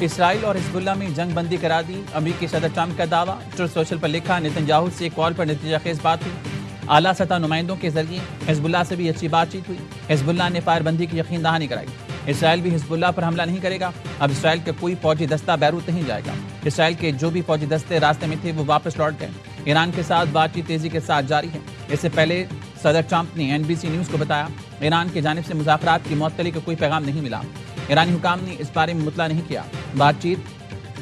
اسرائیل اور حزب اللہ میں جنگ بندی کرا دی، امریکی صدر ٹرمپ کا دعویٰ۔ ٹروتھ سوشل پر لکھا، نتنیاہو سے کال پر نتیجہ خیز بات ہوئی، اعلیٰ سطح نمائندوں کے ذریعے حزب اللہ سے بھی اچھی بات چیت ہوئی۔ حزب اللہ نے فائر بندی کی یقین دہانی کرائی، اسرائیل بھی حزب اللہ پر حملہ نہیں کرے گا۔ اب اسرائیل کا کوئی فوجی دستہ بیروت نہیں جائے گا، اسرائیل کے جو بھی فوجی دستے راستے میں تھے وہ واپس لوٹ گئے۔ ایران کے ساتھ بات چیت تیزی کے ساتھ جاری ہے۔ اس سے پہلے صدر ٹرمپ نے NBC نیوز کو بتایا، ایران کی جانب سے مذاکرات کی معطلی کا کوئی پیغام نہیں ملا۔ ایرانی حکام نے اس بارے میں مطلع نہیں کیا۔ بات چیت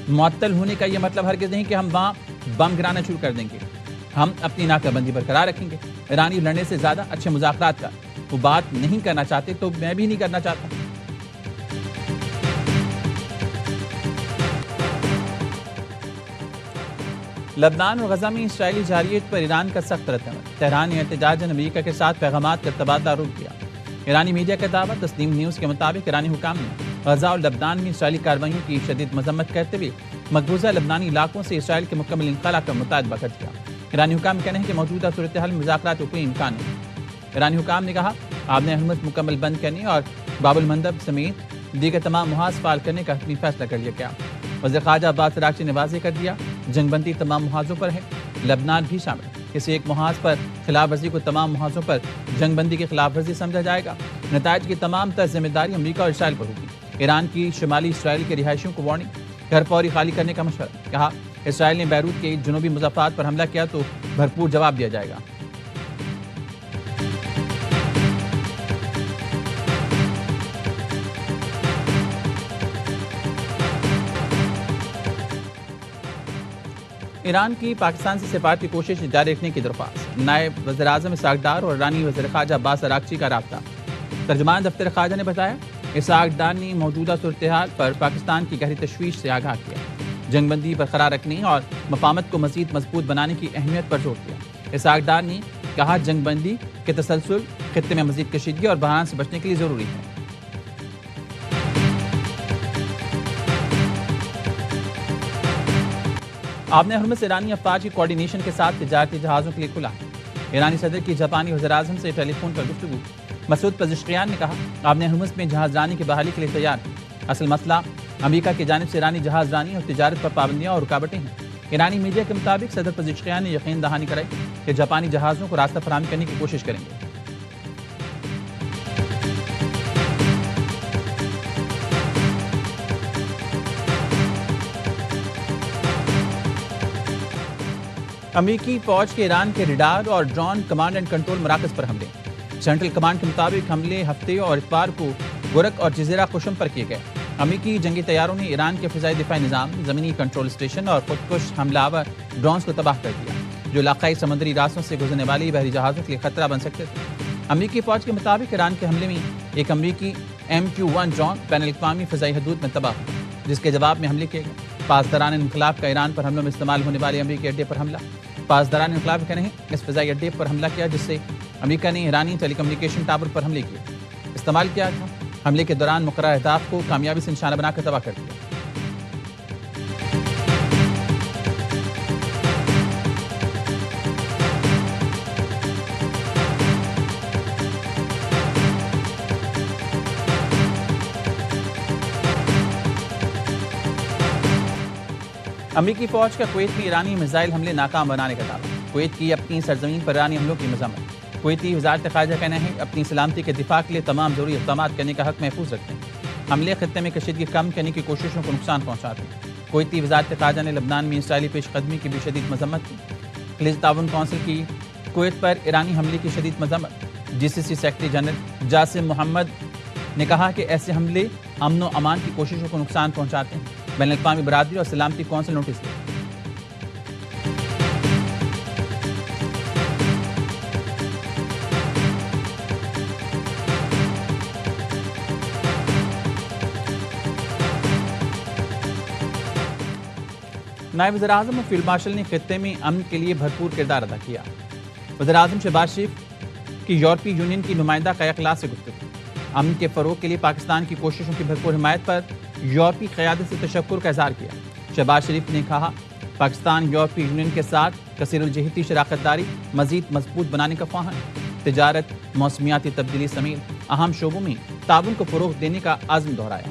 معطل ہونے کا یہ مطلب ہرگز نہیں کہ ہم وہاں بم گرانا شروع کر دیں گے، ہم اپنی ناکہ بندی برقرار رکھیں گے۔ ایرانی لڑنے سے زیادہ اچھے مذاکرات کا وہ بات نہیں کرنا چاہتے تو میں بھی نہیں کرنا چاہتا۔ لبنان اور غزہ میں اسرائیلی جارحیت پر ایران کا سخت ردعمل، تہران نے احتجاجاً امریکہ کے ساتھ پیغامات کا تبادلہ روک دیا۔ ایرانی میڈیا کا دعویٰ، تسنیم نیوز کے مطابق ایرانی حکام نے غزہ اور لبنان میں اسرائیلی کارروائیوں کی شدید مذمت کرتے ہوئے مقبوضہ لبنانی علاقوں سے اسرائیل کے مکمل انخلا کا مطالبہ کر دیا۔ ایرانی حکام کہتے ہیں کہ موجودہ صورتحال میں مذاکرات کا کوئی امکان نہیں۔ ایرانی حکام نے کہا، آبِ ہرمز مکمل بند کرنے اور باب المندب سمیت دیگر تمام محاذ فعال کرنے کا حتمی فیصلہ کر لیا گیا۔ وزیر خارجہ عباس عراقچی نے واضح کر دیا، جنگ بندی تمام محاذوں پر ہے، لبنان بھی شامل ہے۔ کسی ایک محاذ پر خلاف ورزی کو تمام محاذوں پر جنگ بندی کی خلاف ورزی سمجھا جائے گا۔ نتائج کی تمام تر ذمہ داری امریکہ اور اسرائیل پر ہوگی۔ ایران کی شمالی اسرائیل کے رہائشیوں کو وارننگ، گھر فوری خالی کرنے کا مشورہ۔ کہا، اسرائیل نے بیروت کے جنوبی مضافات پر حملہ کیا تو بھرپور جواب دیا جائے گا۔ ایران کی پاکستان سے سفارت کی کوشش جاری رکھنے کی درخواست، نائب وزیر اعظم اسحاق ڈار اور ایرانی وزیر خارجہ عباس عراقچی کا رابطہ۔ ترجمان دفتر خارجہ نے بتایا، اسحاق ڈار نے موجودہ صورتحال پر پاکستان کی گہری تشویش سے آگاہ کیا، جنگ بندی برقرار رکھنے اور مفاہمت کو مزید مضبوط بنانے کی اہمیت پر زور دیا۔ اسحاق ڈار نے کہا، جنگ بندی کے تسلسل خطے میں مزید کشیدگی اور بحران سے بچنے کے لیے ضروری ہے۔ آبِ ہرمز ایرانی افواج کی کوارڈینیشن کے ساتھ تجارتی جہازوں کے لیے کھلا ہے۔ ایرانی صدر کی جاپانی وزیر اعظم سے ٹیلی فون پر گفتگو، مسعود پزشکیان نے کہا، آبِ ہرمز میں جہاز رانی کی بحالی کے لیے تیار ہے۔ اصل مسئلہ امریکہ کی جانب سے ایرانی جہاز رانی اور تجارت پر پابندیاں اور رکاوٹیں ہیں۔ ایرانی میڈیا کے مطابق صدر پزشکیان نے یقین دہانی کرائی کہ جاپانی جہازوں کو راستہ فراہم کرنے کی کوشش کریں گے۔ امریکی فوج کے ایران کے ریڈار اور ڈرون کمانڈ اینڈ کنٹرول مراکز پر حملے، سینٹرل کمانڈ کے مطابق حملے ہفتے اور اتوار کو گورک اور جزیرہ قشم پر کیے گئے۔ امریکی جنگی طیاروں نے ایران کے فضائی دفاعی نظام، زمینی کنٹرول اسٹیشن اور خودکش حملہ آور ڈرونز کو تباہ کر دیا، جو علاقائی سمندری راستوں سے گزرنے والی بحری جہازوں کے لیے خطرہ بن سکتے تھے۔ امریکی فوج کے مطابق ایران کے حملے میں ایک امریکی MQ-1 ڈرون بین الاقوامی فضائی حدود میں تباہ ہوا، جس کے جواب میں حملے کیے گئے۔ پاسداران انقلاب کا ایران پر حملوں میں استعمال ہونے والے امریکی اڈے پر حملہ، پاسداران انقلاب کہتے ہیں اس فضائی اڈے پر حملہ کیا جس سے امریکہ نے ایرانی ٹیلی کمیونیکیشن ٹاور پر حملے کیے، استعمال کیا تھا۔ حملے کے دوران مقررہ اہداف کو کامیابی سے نشانہ بنا کر تباہ کر دیا۔ امریکی فوج کا کویت میں ایرانی میزائل حملے ناکام بنانے کا دعویٰ، کویت کی اپنی سرزمین پر ایرانی حملوں کی مذمت۔ کویتی وزارت خارجہ کا کہنا ہے، اپنی سلامتی کے دفاع کے لیے تمام ضروری اقدامات کرنے کا حق محفوظ رکھتے ہیں۔ حملے خطے میں کشیدگی کم کرنے کی کوششوں کو نقصان پہنچاتے ہیں۔ کویتی وزارت خارجہ نے لبنان میں اسرائیلی پیش قدمی کی بھی شدید مذمت کی۔ خلیج تعاون کونسل کی کویت پر ایرانی حملے کی شدید مذمت۔ GCC سیکرٹری جنرل جاسم محمد نے کہا کہ ایسے حملے امن و امان کی کوششوں کو نقصان پہنچاتے ہیں۔ بین الاقوامی برادری اور سلامتی کونسل نوٹس دے۔ نائب وزیر اعظم اور فیلڈ مارشل نے خطے میں امن کے لیے بھرپور کردار ادا کیا۔ وزیر اعظم شہباز شریف کی یورپی یونین کی نمائندہ قیہ کلاس سے گفتگو، امن کے فروغ کے لیے پاکستان کی کوششوں کی بھرپور حمایت پر یورپی قیادت سے تشکر کا اظہار کیا۔ شہباز شریف نے کہا، پاکستان یورپی یونین کے ساتھ کثیر الجہتی شراکت داری مزید مضبوط بنانے کا خواہاں ہے، تجارت، موسمیاتی تبدیلی سمیت اہم شعبوں میں تعاون کو فروغ دینے کا عزم دہرایا۔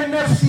NFC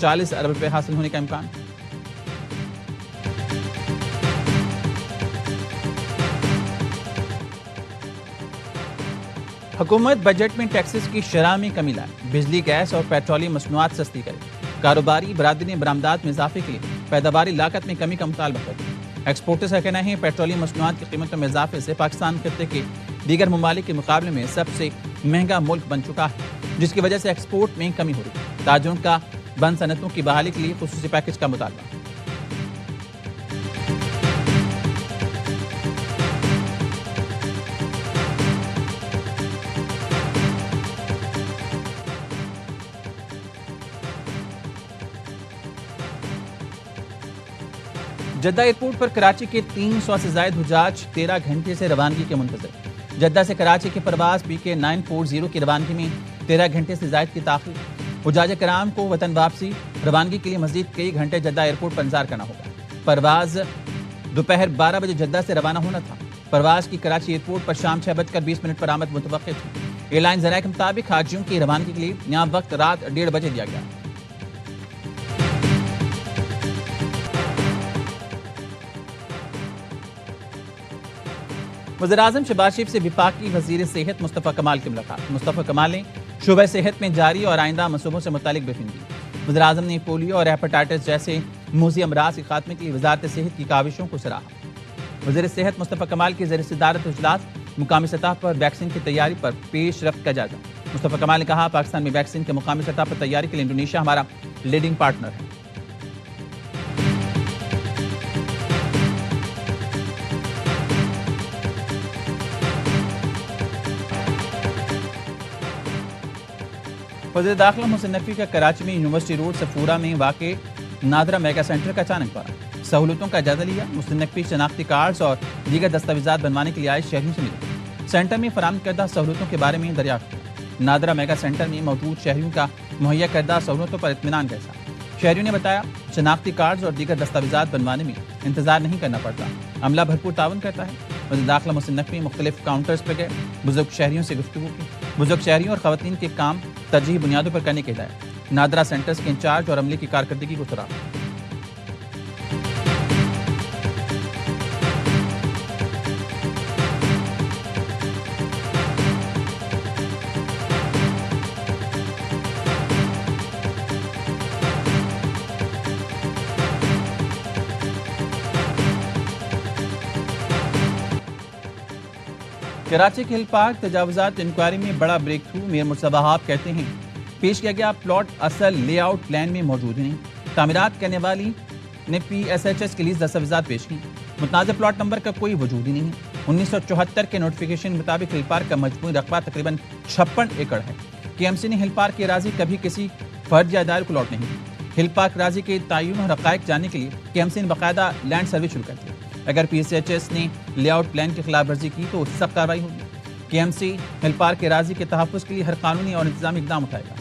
40 ارب روپے حاصل ہونے کا امکان۔ حکومت بجٹ میں ٹیکسز کی شرح میں کمی لائے، بجلی، گیس اور پیٹرولیم مصنوعات سستی کرے۔ کاروباری برادری نے برآمدات میں اضافے کے لیے پیداواری لاگت میں کمی کا مطالبہ کیا۔ ایکسپورٹرز کا کہنا ہے پیٹرولیم مصنوعات کی قیمتوں میں اضافے سے پاکستان خطے کے دیگر ممالک کے مقابلے میں سب سے مہنگا ملک بن چکا ہے، جس کی وجہ سے ایکسپورٹ میں کمی ہو رہی ہے۔ تاجروں کا بند صنعتوں کی بحالی کے لیے خصوصی پیکج کا مطالبہ۔ جدہ ایئرپورٹ پر کراچی کے 300 سے زائد حجاج 13 گھنٹے سے روانگی کے منتظر۔ جدہ سے کراچی کی پرواز PK 940 کی روانگی میں 13 گھنٹے سے زائد کی تاخیر۔ حجاج کرام کو وطن واپسی روانگی کے لیے مزید کئی گھنٹے جدہ ایئرپورٹ پر انتظار کرنا ہوگا۔ پرواز دوپہر 12 بجے جدہ سے روانہ ہونا تھا۔ پرواز کی کراچی ایئرپورٹ پر شام 6:20 پر آمد متوقع تھی۔ ایئر لائن ذرائع کے مطابق حاجیوں کی روانگی کے لیے یہاں وقت رات 1:30 بجے دیا گیا۔ وزیراعظم شہباز شریف سے وفاقی وزیر صحت مصطفیٰ کمال کی ملاقات۔ مصطفیٰ کمال نے شعبہ صحت میں جاری اور آئندہ منصوبوں سے متعلق بریفنگ دی۔ وزیراعظم نے پولیو اور ہیپاٹائٹس جیسے موذی امراض کے خاتمے کے لیے وزارت صحت کی کاوشوں کو سراہا۔ وزیر صحت مصطفیٰ کمال کی زیر صدارت اجلاس مقامی سطح پر ویکسین کی تیاری پر پیش رفت کا جائزہ۔ مصطفیٰ کمال نے کہا پاکستان میں ویکسین کے مقامی سطح پر تیاری کے لیے انڈونیشیا ہمارا لیڈنگ پارٹنر ہے۔ وزیر داخلہ محسن نقوی کا کراچی میں یونیورسٹی روڈ سفورہ میں واقع نادرہ میگا سینٹر کا اچانک دورہ۔ سہولتوں کا جائزہ لیا۔ محسن نقوی شناختی کارڈز اور دیگر دستاویزات بنوانے کے لیے آئے شہریوں سے ملے۔ سینٹر میں فراہم کردہ سہولتوں کے بارے میں دریافت کیا۔ نادرہ میگا سینٹر میں موجود شہریوں کا مہیا کردہ سہولتوں پر اطمینان کا اظہار۔ شہریوں نے بتایا شناختی کارڈز اور دیگر دستاویزات بنوانے میں انتظار نہیں کرنا پڑتا، عملہ بھرپور تعاون کرتا ہے۔ وزیر داخلہ محسن نقوی مختلف کاؤنٹرز پر گئے، بزرگ شہریوں سے گفتگو کی۔ بزرگ شہریوں اور خواتین کے کام ترجیحی بنیادوں پر کرنے کی ہدایت۔ نادرہ سینٹرز کے انچارج اور عملے کی کارکردگی کو سراہا۔ کراچی کے ہل پارک تجاوزات انکوائری میں بڑا بریک تھرو۔ میر مرتضی وہاب کہتے ہیں پیش کیا گیا پلاٹ اصل لے آؤٹ پلان میں موجود نہیں۔ تعمیرات کرنے والی نے PSHS کے لیے دستاویزات پیش کی۔ متنازع پلاٹ نمبر کا کوئی وجود ہی نہیں ہے۔ 1974 کے نوٹیفیکیشن کے مطابق ہل پارک کا مجموعی رقبہ تقریباً 56 ایکڑ ہے۔ KMC نے ہل پارک کی اراضی کبھی کسی فرد یا ادارے کو لاٹ نہیں دی۔ ہل پارک اراضی کے تعین اور حقائق جاننے کے لیے KMC نے باقاعدہ لینڈ سروے شروع کر دیا۔ اگر PSHS نے لے آؤٹ پلان کی خلاف ورزی کی تو سخت کارروائی ہوگی۔ KMC ہل پارک کے اراضی کے تحفظ کے لیے ہر قانونی اور انتظامی اقدام اٹھائے گا۔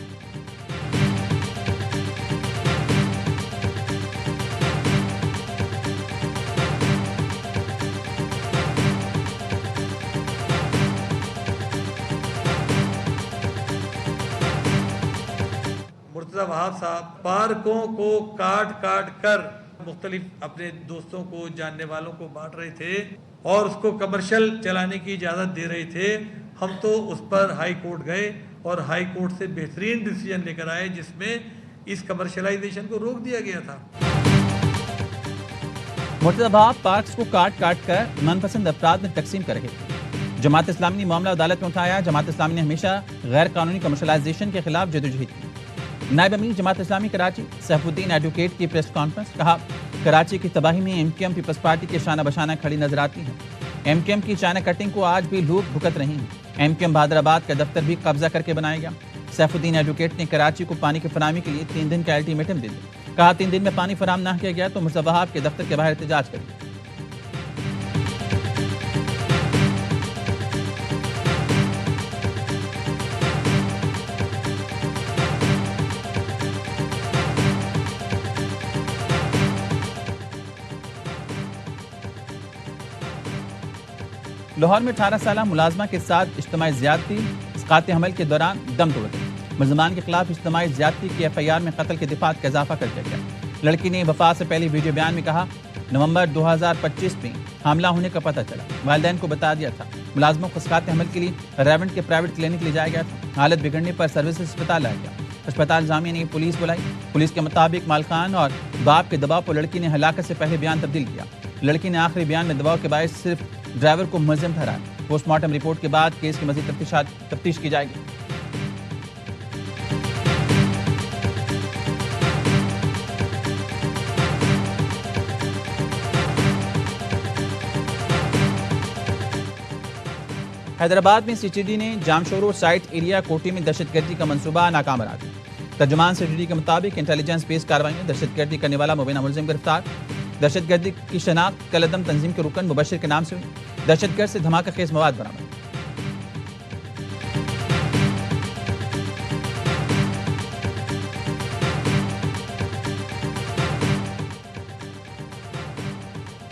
مرتضی وہاب صاحب پارکوں کو کاٹ کر مختلف اپنے دوستوں کو جاننے والوں کو بانٹ رہے تھے اور اس کو کمرشل چلانے کی اجازت دے رہے تھے۔ ہم تو اس پر ہائی کورٹ گئے اور ہائی کورٹ سے بہترین ڈیسیجن لے کر آئے جس میں اس کمرشلائزیشن کو روک دیا گیا تھا۔ مرتضی وہاب پارکس کو کاٹ کر من پسند افراد میں تقسیم کر رہے تھے۔ جماعت اسلامی نے معاملہ عدالت میں اٹھایا۔ جماعت اسلامی نے ہمیشہ غیر قانونی کمرشلائزیشن کے خلاف جدوجہد کی۔ نائب امیر جماعت اسلامی کراچی سیف الدین ایڈوکیٹ کی پریس کانفرنس، کہا کراچی کی تباہی میں MKM پیپلز پارٹی کے شانہ بشانہ کھڑی نظر آتی ہے۔ MKM کی چائنا کٹنگ کو آج بھی لوگ بھگت رہے ہیں۔ MKM بہادر آباد کا دفتر بھی قبضہ کر کے بنایا گیا۔ سیف الدین ایڈوکیٹ نے کراچی کو پانی کی فراہمی کے لیے 3 دن کا الٹیمیٹم دے دیا۔ کہا 3 دن میں پانی فراہم نہ کیا گیا تو مرتضی وہاب کے دفتر کے باہر احتجاج کریں۔ لاہور میں 18 سالہ ملازمہ کے ساتھ اجتماعی زیادتی، اسقاط حمل کے دوران دم توڑ گئی۔ ملزمان کے خلاف اجتماعی زیادتی کی FIR میں قتل کے دفعات کا اضافہ کر دیا گیا۔ لڑکی نے وفات سے پہلے ویڈیو بیان میں کہا، نومبر 2025 میں حاملہ ہونے کا پتہ چلا، والدین کو بتا دیا تھا۔ ملازموں کو اسقاط حمل کے لیے ریونٹ کے پرائیویٹ کلینک لے جایا گیا تھا۔ حالت بگڑنے پر سروس اسپتال لایا گیا۔ اسپتال انتظامیہ نے پولیس بلائی۔ پولیس کے مطابق مالکان اور باپ کے دباؤ پر لڑکی نے ہلاکت سے پہلے بیان تبدیل کیا۔ لڑکی نے آخری بیان میں دباؤ کے باعث صرف ڈرائیور کو ملزم ٹھہرایا۔ پوسٹ مارٹم رپورٹ کے بعد کیس کی مزید تفتیش کی جائے گی۔ حیدرآباد میں CTD نے جامشورو سائٹ ایریا کوٹی میں دہشت گردی کا منصوبہ ناکام بنا دیا۔ ترجمان CTD کے مطابق انٹیلیجنس بیس کارروائی میں دہشت گردی کرنے والا مبینہ ملزم گرفتار۔ دہشت گردی کی شناخت کالعدم تنظیم کے رکن مبشر کے نام سے ہوئی۔ دہشت گرد سے دھماکہ خیز مواد برآمد۔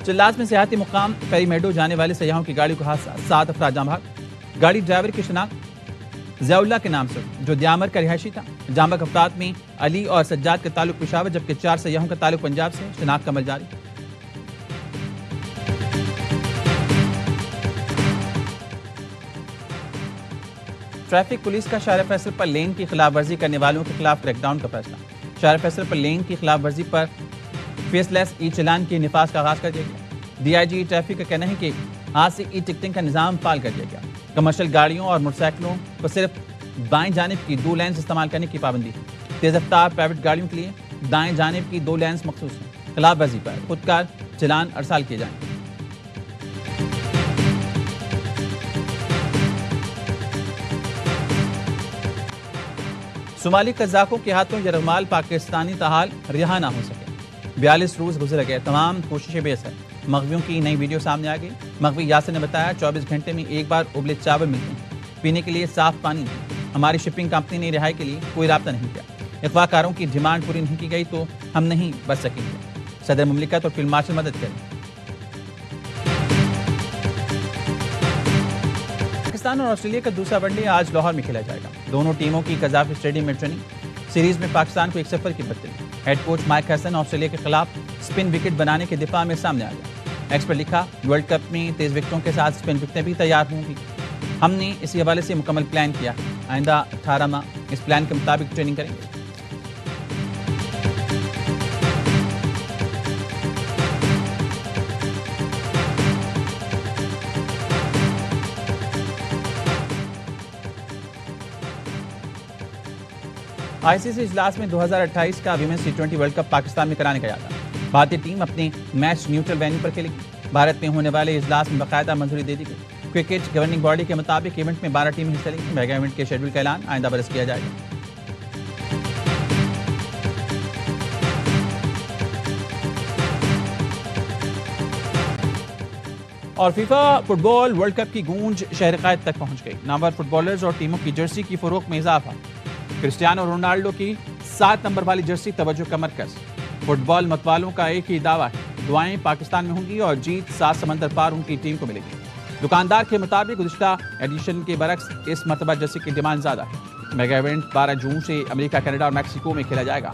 چلاس میں سیاحتی مقام فیری میڈو جانے والے سیاحوں کی گاڑی کو حادثہ، 7 افراد جاں بحق۔ گاڑی ڈرائیور کی شناخت ضیاء اللہ کے نام سے جو دیامر کا رہائشی تھا۔ جاں بحق افراد میں علی اور سجاد کا تعلق پشاور جبکہ 4 سیاحوں کا تعلق پنجاب سے۔ شناخت کا عمل جاری۔ ٹریفک پولیس کا شارع فیصل پر لین کی خلاف ورزی کرنے والوں کے خلاف کریک ڈاؤن کا فیصلہ۔ شارع فیصل پر لین کی خلاف ورزی پر فیس لیس ای چلان کے نفاذ کا آغاز کر دیا گیا۔ DIG ٹریفک کا کہنا ہے کہ آج سے ای ٹکٹنگ کا نظام فعال کر دیا گیا۔ کمرشل گاڑیوں اور موٹر سائیکلوں کو صرف بائیں جانب کی 2 لینز استعمال کرنے کی پابندی ہے۔ تیز رفتار پرائیویٹ گاڑیوں کے لیے دائیں جانب کی 2 لینز مخصوص ہیں۔ خلاف ورزی پر خودکار چلان ارسال کیے جائیں گے۔ صومالی قزاقوں کے ہاتھوں یرغمال پاکستانی تاحال رہا نہ ہو سکے۔ 42 روز گزر گئے، تمام کوششیں بے اثر۔ مغویوں کی نئی ویڈیو سامنے آ گئی۔ مغوی یاسر نے بتایا 24 گھنٹے میں ایک بار ابلے چاول ملتے ہیں، پینے کے لیے صاف پانی نہیں۔ ہماری شپنگ کمپنی نے رہائی کے لیے کوئی رابطہ نہیں کیا۔ اغوا کاروں کی ڈیمانڈ پوری نہیں کی گئی تو ہم نہیں بچ سکیں گے۔ صدر مملکت اور فیلڈ مارشل مدد کریں۔ پاکستان اور آسٹریلیا کا دوسرا ون ڈے آج لاہور میں کھیلا جائے گا۔ دونوں ٹیموں کی قذافی اسٹیڈیم میں ٹریننگ۔ سیریز میں پاکستان کو 1-0 کی برتری۔ ہیڈ کوچ مائک ہیسن آسٹریلیا کے خلاف سپن وکٹ بنانے کے دفاع میں سامنے آ گیا۔ ایکس پر لکھا، ورلڈ کپ میں تیز وکٹوں کے ساتھ سپن وکٹیں بھی تیار ہوں گی۔ ہم نے اسی حوالے سے مکمل پلان کیا۔ آئندہ 18 ماہ اس پلان کے مطابق ٹریننگ کریں گے۔ ICC اجلاس میں 2028 کا women's T20 world cup Pakistan میں کرانے کا ارادہ۔ بھارتی ٹیم اپنے میچ نیوٹرل وینیو پر کھیلے گی۔ بھارت میں ہونے والے اجلاس میں باقاعدہ منظوری دے دی گئی۔ کرکٹ گورننگ باڈی کے مطابق ایونٹ میں 12 ٹیمیں حصہ لیں گی۔ میگا ایونٹ کے شیڈول کا اعلان آئندہ برس کیا جائے گا۔ اور فیفا فٹ بال ورلڈ کپ کی گونج شہر قائد تک پہنچ گئی۔ نامور فٹ بالرز اور ٹیموں کی جرسی کی فروخت میں اضافہ۔ کرسٹیانو رونالڈو کی 7 نمبر والی جرسی توجہ کا مرکز۔ فٹ بال متوالوں کا ایک ہی دعویٰ ہے، دعائیں پاکستان میں ہوں گی اور جیت 7 سمندر پار ان کی ٹیم کو ملے گی۔ دکاندار کے مطابق گزشتہ ایڈیشن کے برعکس اس مرتبہ جرسی کی ڈیمانڈ زیادہ ہے۔ میگا ایونٹ 12 جون سے امریکہ، کینیڈا اور میکسیکو میں کھیلا جائے گا۔